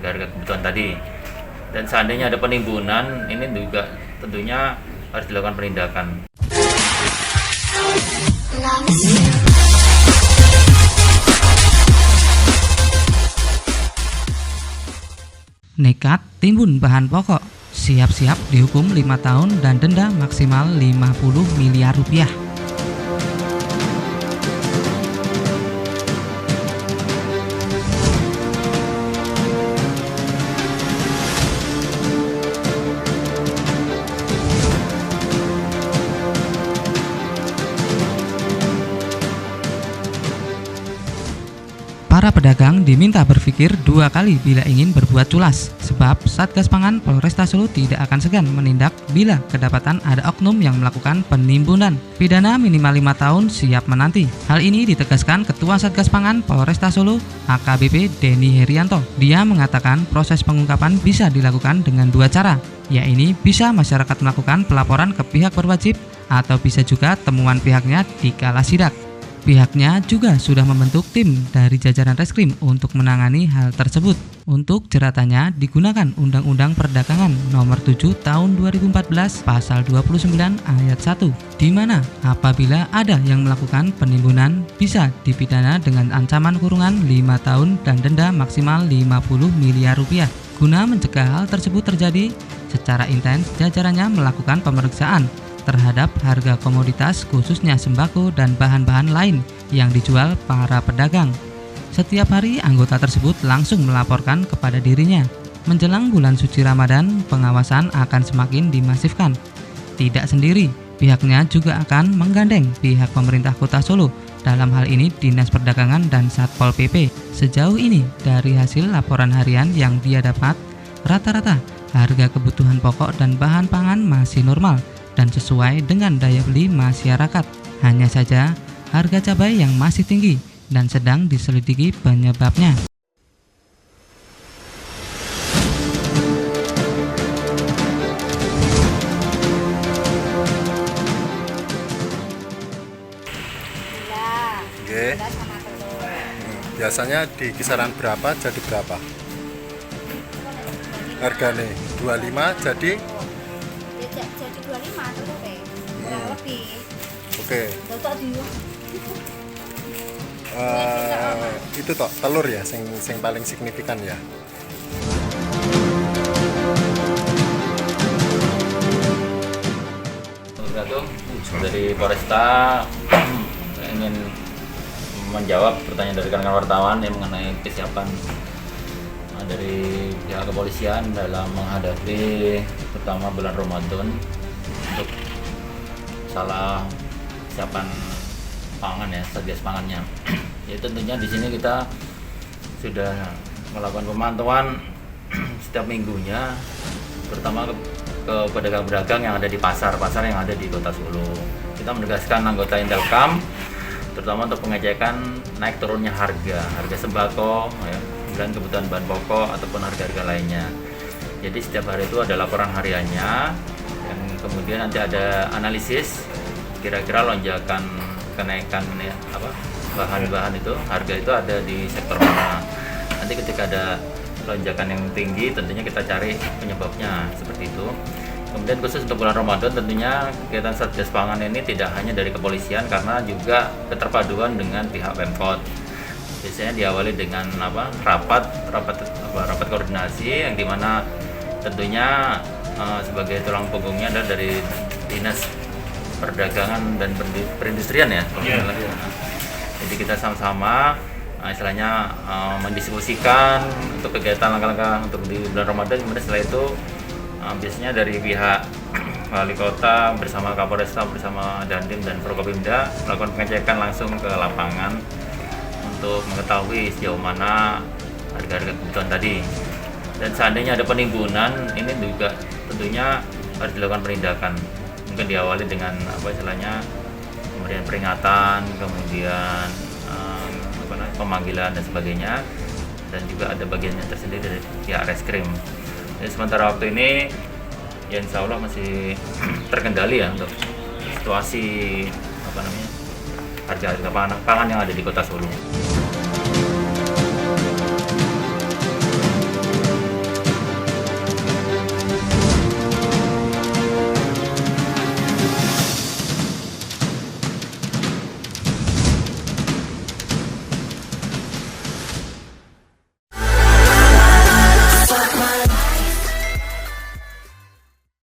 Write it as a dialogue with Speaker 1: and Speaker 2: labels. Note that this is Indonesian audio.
Speaker 1: harga-harga kebutuhan tadi. Dan seandainya ada penimbunan, ini juga tentunya harus dilakukan penindakan.
Speaker 2: Nekat timbun bahan pokok, siap-siap dihukum 5 tahun dan denda maksimal 50 miliar rupiah. Para pedagang diminta berpikir 2 kali bila ingin berbuat culas, sebab Satgas Pangan Polresta Solo tidak akan segan menindak bila kedapatan ada oknum yang melakukan penimbunan. Pidana minimal 5 tahun siap menanti. Hal ini ditegaskan Ketua Satgas Pangan Polresta Solo, AKBP Denny Herianto. Dia mengatakan proses pengungkapan bisa dilakukan dengan 2 cara, yaitu bisa masyarakat melakukan pelaporan ke pihak berwajib atau bisa juga temuan pihaknya di kala sidak. Pihaknya juga sudah membentuk tim dari jajaran reskrim untuk menangani hal tersebut. Untuk jeratannya digunakan Undang-Undang Perdagangan Nomor 7 Tahun 2014 Pasal 29 Ayat 1, di mana apabila ada yang melakukan penimbunan bisa dipidana dengan ancaman kurungan 5 tahun dan denda maksimal 50 miliar rupiah. Guna mencegah hal tersebut terjadi, secara intens jajarannya melakukan pemeriksaan terhadap harga komoditas khususnya sembako dan bahan-bahan lain yang dijual para pedagang. Setiap hari anggota tersebut langsung melaporkan kepada dirinya. Menjelang bulan suci Ramadan, pengawasan akan semakin dimasifkan. Tidak sendiri, pihaknya juga akan menggandeng pihak pemerintah Kota Solo, dalam hal ini Dinas Perdagangan dan Satpol PP. Sejauh ini dari hasil laporan harian yang dia dapat, rata-rata harga kebutuhan pokok dan bahan pangan masih normal dan sesuai dengan daya beli masyarakat. Hanya saja harga cabai yang masih tinggi dan sedang diselidiki penyebabnya.
Speaker 3: Oke. Biasanya di kisaran berapa jadi berapa? Harganya 25 jadi
Speaker 4: jadi 25 terus lebih.
Speaker 3: oke. Itu toh telur ya sing paling signifikan ya.
Speaker 1: Dari Polresta ingin menjawab pertanyaan dari rekan wartawan yang mengenai kesiapan dari pihak kepolisian dalam menghadapi pertama bulan Ramadan untuk salah kesiapan pangan ya, Satgas Pangannya. Ya tentunya di sini kita sudah melakukan pemantauan setiap minggunya, terutama ke pedagang-pedagang yang ada di pasar-pasar yang ada di Kota Solo. Kita menegaskan anggota Intelkam terutama untuk pengecekan naik turunnya harga sembako ya, dan kebutuhan bahan pokok ataupun harga-harga lainnya. Jadi setiap hari itu ada laporan hariannya yang kemudian nanti ada analisis kira-kira lonjakan kenaikan ya, bahan-bahan itu, harga itu ada di sektor mana. Nanti ketika ada lonjakan yang tinggi tentunya kita cari penyebabnya seperti itu. Kemudian khusus untuk bulan Ramadan tentunya kegiatan Satgas Pangan ini tidak hanya dari kepolisian karena juga keterpaduan dengan pihak Pemkot. Biasanya diawali dengan rapat koordinasi yang dimana tentunya sebagai tulang punggungnya adalah dari Dinas Perdagangan dan Perindustrian ya. Jadi kita sama-sama istilahnya mendiskusikan untuk kegiatan langkah-langkah untuk di bulan Ramadan. Kemudian setelah itu biasanya dari pihak Wali Kota bersama Kapolresta bersama Dandim dan Prokopimda melakukan pengecekan langsung ke lapangan untuk mengetahui sejauh mana harga-harga kebutuhan tadi. Dan seandainya ada penimbunan, ini juga tentunya harus dilakukan penindakan. Mungkin diawali dengan istilahnya kemudian peringatan, kemudian pemanggilan dan sebagainya, dan juga ada bagiannya tersendiri dari pihak reskrim. Jadi sementara waktu ini ya insya Allah masih terkendali ya untuk situasi harga-harga pangan yang ada di Kota Solo.